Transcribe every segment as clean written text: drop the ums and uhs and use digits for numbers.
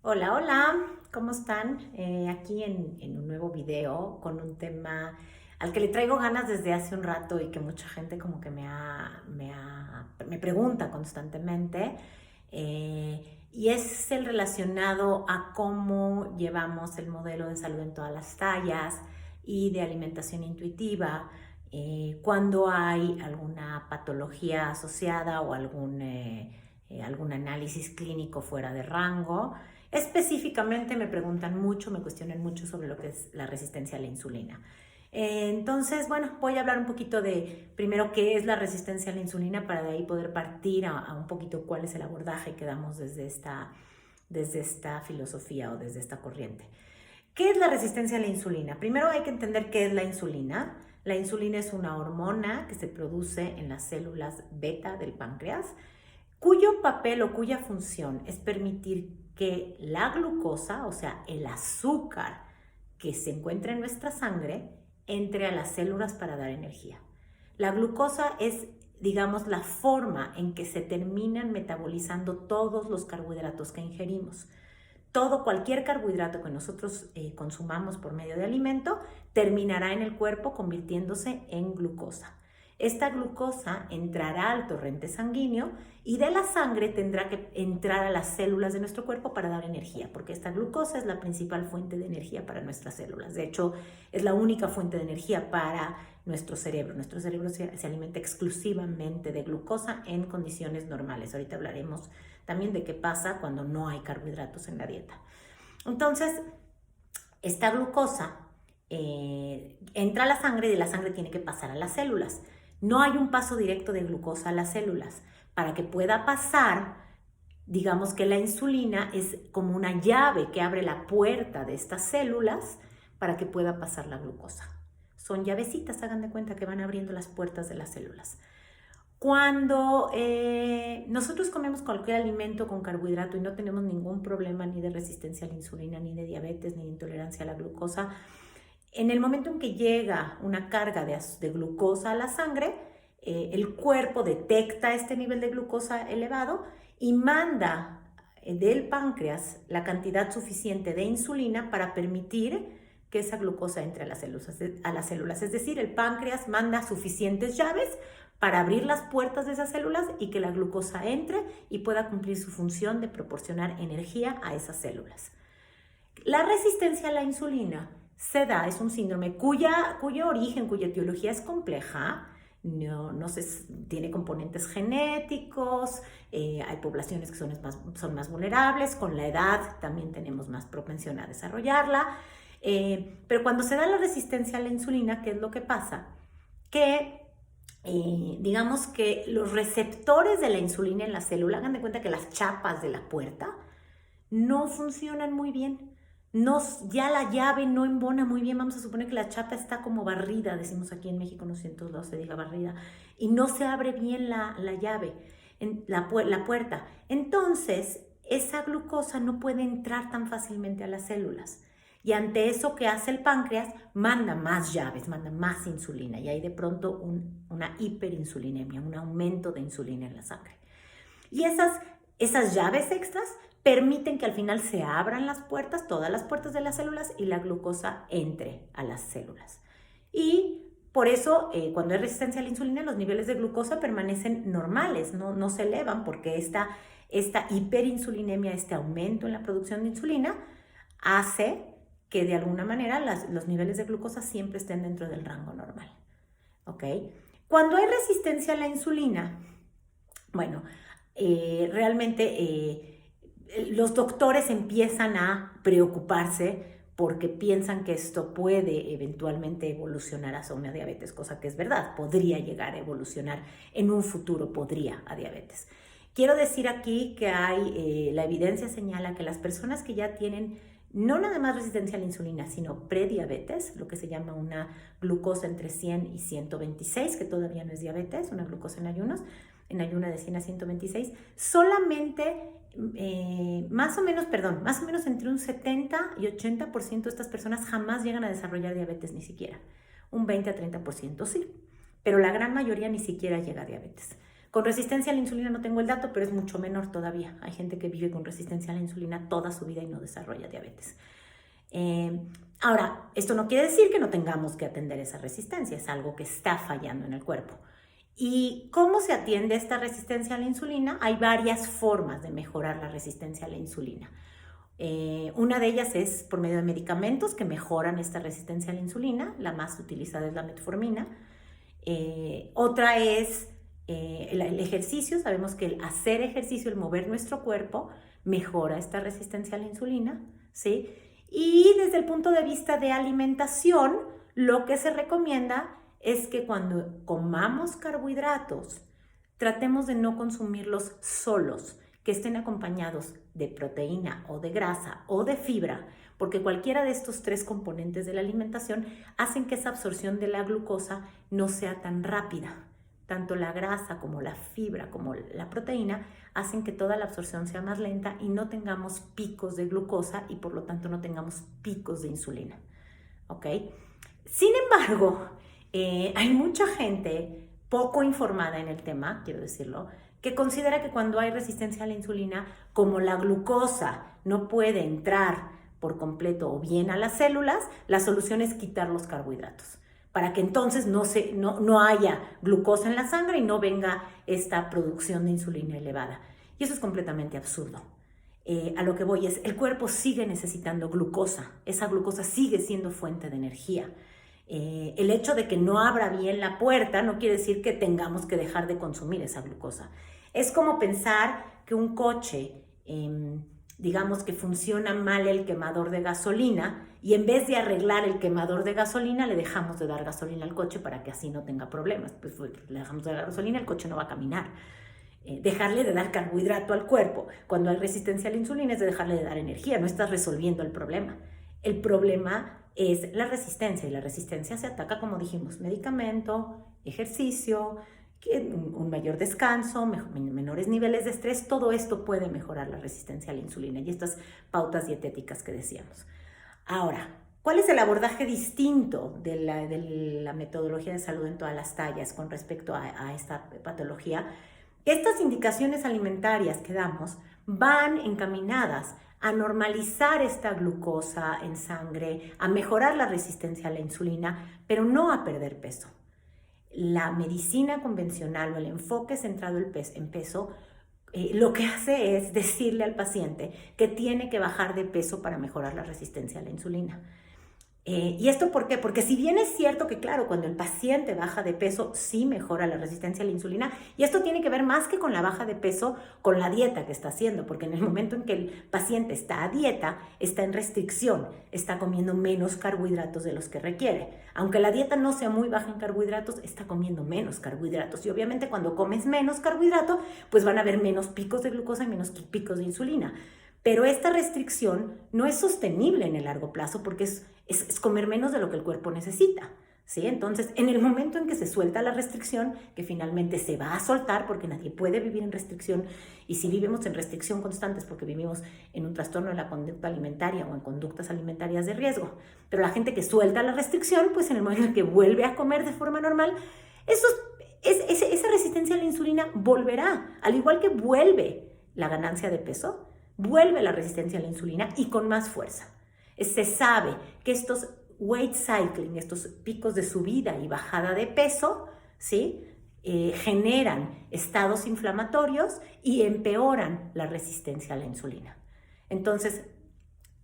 Hola, hola, ¿cómo están? Aquí en un nuevo video con un tema al que le traigo ganas desde hace un rato y que mucha gente como que me pregunta constantemente. Y es el relacionado a cómo llevamos el modelo de salud en todas las tallas y de alimentación intuitiva cuando hay alguna patología asociada o algún análisis clínico fuera de rango. Específicamente me preguntan mucho, me cuestionan mucho sobre lo que es la resistencia a la insulina. Entonces, bueno, voy a hablar un poquito de primero qué es la resistencia a la insulina para de ahí poder partir a un poquito cuál es el abordaje que damos desde esta filosofía o desde esta corriente. ¿Qué es la resistencia a la insulina? Primero hay que entender qué es la insulina. La insulina es una hormona que se produce en las células beta del páncreas, cuyo papel o cuya función es permitir que la glucosa, o sea, el azúcar que se encuentra en nuestra sangre, entre a las células para dar energía. La glucosa es, digamos, la forma en que se terminan metabolizando todos los carbohidratos que ingerimos. Cualquier carbohidrato que nosotros consumamos por medio de alimento terminará en el cuerpo convirtiéndose en glucosa. Esta glucosa entrará al torrente sanguíneo y de la sangre tendrá que entrar a las células de nuestro cuerpo para dar energía, porque esta glucosa es la principal fuente de energía para nuestras células. De hecho, es la única fuente de energía para nuestro cerebro. Nuestro cerebro se alimenta exclusivamente de glucosa en condiciones normales. Ahorita hablaremos también de qué pasa cuando no hay carbohidratos en la dieta. Entonces, esta glucosa entra a la sangre y de la sangre tiene que pasar a las células. No hay un paso directo de glucosa a las células. Para que pueda pasar, digamos que la insulina es como una llave que abre la puerta de estas células para que pueda pasar la glucosa. Son llavecitas, hagan de cuenta que van abriendo las puertas de las células. Cuando nosotros comemos cualquier alimento con carbohidrato y no tenemos ningún problema ni de resistencia a la insulina, ni de diabetes, ni de intolerancia a la glucosa, en el momento en que llega una carga de glucosa a la sangre, el cuerpo detecta este nivel de glucosa elevado y manda del páncreas la cantidad suficiente de insulina para permitir que esa glucosa entre a las células. Es decir, el páncreas manda suficientes llaves para abrir las puertas de esas células y que la glucosa entre y pueda cumplir su función de proporcionar energía a esas células. La resistencia a la insulina es un síndrome cuyo origen, cuya etiología es compleja. No tiene componentes genéticos, hay poblaciones que son más vulnerables, con la edad también tenemos más propensión a desarrollarla. Pero cuando se da la resistencia a la insulina, ¿qué es lo que pasa? Que digamos que los receptores de la insulina en la célula, hagan de cuenta que las chapas de la puerta no funcionan muy bien. Ya la llave no embona muy bien. Vamos a suponer que la chapa está como barrida, decimos aquí en México, no sé, en todos lados se diga barrida, y no se abre bien la llave, la puerta. Entonces, esa glucosa no puede entrar tan fácilmente a las células. Y ante eso, ¿qué hace el páncreas? Manda más llaves, manda más insulina y hay de pronto una hiperinsulinemia, un aumento de insulina en la sangre. Y esas llaves extras permiten que al final se abran las puertas, todas las puertas de las células y la glucosa entre a las células. Y por eso, cuando hay resistencia a la insulina, los niveles de glucosa permanecen normales, no se elevan porque esta hiperinsulinemia, este aumento en la producción de insulina, hace que de alguna manera los niveles de glucosa siempre estén dentro del rango normal. ¿Ok? Cuando hay resistencia a la insulina, bueno, realmente los doctores empiezan a preocuparse porque piensan que esto puede eventualmente evolucionar hacia una diabetes, cosa que es verdad, podría llegar a evolucionar en un futuro, podría a diabetes. Quiero decir aquí que la evidencia señala que las personas que ya tienen no nada más resistencia a la insulina, sino prediabetes, lo que se llama una glucosa entre 100 y 126, que todavía no es diabetes, una glucosa en ayuno de 100 a 126, solamente más o menos entre un 70 y 80% de estas personas jamás llegan a desarrollar diabetes ni siquiera. Un 20 a 30% sí, pero la gran mayoría ni siquiera llega a diabetes. Con resistencia a la insulina no tengo el dato, pero es mucho menor todavía. Hay gente que vive con resistencia a la insulina toda su vida y no desarrolla diabetes. Ahora, esto no quiere decir que no tengamos que atender esa resistencia, es algo que está fallando en el cuerpo. ¿Y cómo se atiende esta resistencia a la insulina? Hay varias formas de mejorar la resistencia a la insulina. Una de ellas es por medio de medicamentos que mejoran esta resistencia a la insulina. La más utilizada es la metformina. Otra es el ejercicio. Sabemos que el hacer ejercicio, el mover nuestro cuerpo, mejora esta resistencia a la insulina, ¿sí? Y desde el punto de vista de alimentación, lo que se recomienda es que cuando comamos carbohidratos, tratemos de no consumirlos solos, que estén acompañados de proteína o de grasa o de fibra, porque cualquiera de estos tres componentes de la alimentación hacen que esa absorción de la glucosa no sea tan rápida. Tanto la grasa como la fibra como la proteína hacen que toda la absorción sea más lenta y no tengamos picos de glucosa y por lo tanto no tengamos picos de insulina. ¿Ok? Sin embargo, hay mucha gente poco informada en el tema, quiero decirlo, que considera que cuando hay resistencia a la insulina, como la glucosa no puede entrar por completo o bien a las células, la solución es quitar los carbohidratos, para que entonces no haya glucosa en la sangre y no venga esta producción de insulina elevada. Y eso es completamente absurdo. A lo que voy es, el cuerpo sigue necesitando glucosa, esa glucosa sigue siendo fuente de energía. El hecho de que no abra bien la puerta no quiere decir que tengamos que dejar de consumir esa glucosa. Es como pensar que un coche, digamos que funciona mal el quemador de gasolina y en vez de arreglar el quemador de gasolina le dejamos de dar gasolina al coche para que así no tenga problemas. Pues le dejamos de dar gasolina, el coche no va a caminar. Dejarle de dar carbohidrato al cuerpo cuando hay resistencia a la insulina es de dejarle de dar energía, no estás resolviendo el problema. El problema es la resistencia y la resistencia se ataca, como dijimos, medicamento, ejercicio, un mayor descanso, menores niveles de estrés, todo esto puede mejorar la resistencia a la insulina y estas pautas dietéticas que decíamos. Ahora, ¿cuál es el abordaje distinto de la metodología de salud en todas las tallas con respecto a esta patología? Estas indicaciones alimentarias que damos van encaminadas a normalizar esta glucosa en sangre, a mejorar la resistencia a la insulina, pero no a perder peso. La medicina convencional o el enfoque centrado en peso, lo que hace es decirle al paciente que tiene que bajar de peso para mejorar la resistencia a la insulina. ¿Y esto por qué? Porque si bien es cierto que, claro, cuando el paciente baja de peso, sí mejora la resistencia a la insulina, y esto tiene que ver más que con la baja de peso, con la dieta que está haciendo, porque en el momento en que el paciente está a dieta, está en restricción, está comiendo menos carbohidratos de los que requiere. Aunque la dieta no sea muy baja en carbohidratos, está comiendo menos carbohidratos, y obviamente cuando comes menos carbohidrato, pues van a haber menos picos de glucosa y menos picos de insulina. Pero esta restricción no es sostenible en el largo plazo porque es comer menos de lo que el cuerpo necesita, ¿sí? Entonces, en el momento en que se suelta la restricción, que finalmente se va a soltar porque nadie puede vivir en restricción, y si vivimos en restricción constante es porque vivimos en un trastorno de la conducta alimentaria o en conductas alimentarias de riesgo. Pero la gente que suelta la restricción, pues en el momento en que vuelve a comer de forma normal, esa resistencia a la insulina volverá, al igual que vuelve la ganancia de peso, vuelve la resistencia a la insulina y con más fuerza. Se sabe que estos weight cycling, estos picos de subida y bajada de peso, ¿sí? Generan estados inflamatorios y empeoran la resistencia a la insulina. Entonces,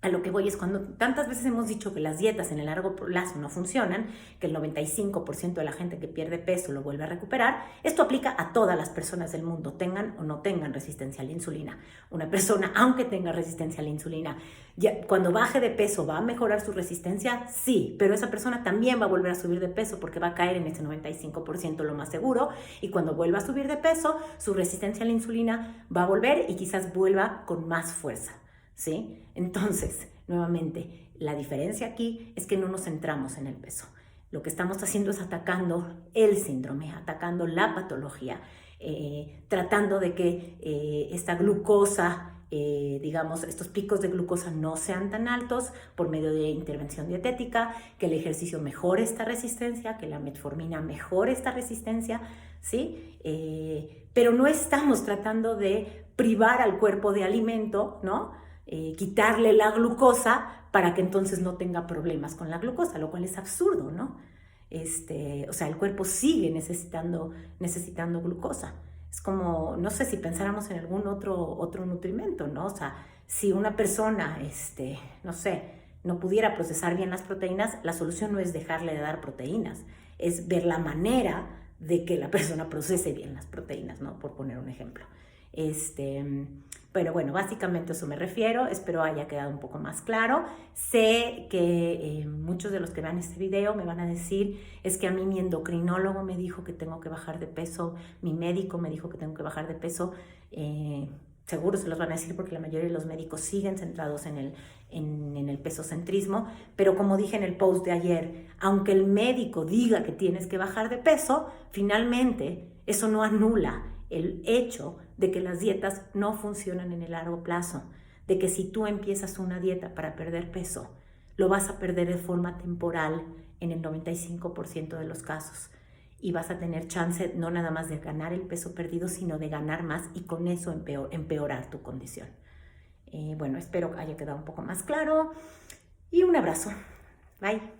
a lo que voy es cuando tantas veces hemos dicho que las dietas en el largo plazo no funcionan, que el 95% de la gente que pierde peso lo vuelve a recuperar, esto aplica a todas las personas del mundo, tengan o no tengan resistencia a la insulina. Una persona, aunque tenga resistencia a la insulina, ya, cuando baje de peso, ¿va a mejorar su resistencia? Sí, pero esa persona también va a volver a subir de peso porque va a caer en ese 95% lo más seguro, y cuando vuelva a subir de peso, su resistencia a la insulina va a volver y quizás vuelva con más fuerza. ¿Sí? Entonces, nuevamente, la diferencia aquí es que no nos centramos en el peso. Lo que estamos haciendo es atacando el síndrome, atacando la patología, tratando de que esta glucosa digamos, estos picos de glucosa no sean tan altos por medio de intervención dietética, que el ejercicio mejore esta resistencia, que la metformina mejore esta resistencia, ¿sí? Pero no estamos tratando de privar al cuerpo de alimento, ¿no? Quitarle la glucosa para que entonces no tenga problemas con la glucosa, lo cual es absurdo, ¿no? O sea, el cuerpo sigue necesitando glucosa. Es como, no sé, si pensáramos en algún otro nutrimento, ¿no? O sea, si una persona, no sé, no pudiera procesar bien las proteínas, la solución no es dejarle de dar proteínas, es ver la manera de que la persona procese bien las proteínas, ¿no? Por poner un ejemplo. Pero bueno, básicamente a eso me refiero. Espero haya quedado un poco más claro. Sé que muchos de los que vean este video me van a decir, es que a mí mi endocrinólogo me dijo que tengo que bajar de peso, mi médico me dijo que tengo que bajar de peso. Seguro se los van a decir porque la mayoría de los médicos siguen centrados en el pesocentrismo, pero como dije en el post de ayer, aunque el médico diga que tienes que bajar de peso, finalmente eso no anula el hecho de que las dietas no funcionan en el largo plazo, de que si tú empiezas una dieta para perder peso, lo vas a perder de forma temporal en el 95% de los casos y vas a tener chance no nada más de ganar el peso perdido, sino de ganar más y con eso empeorar tu condición. Bueno, espero que haya quedado un poco más claro y un abrazo. Bye.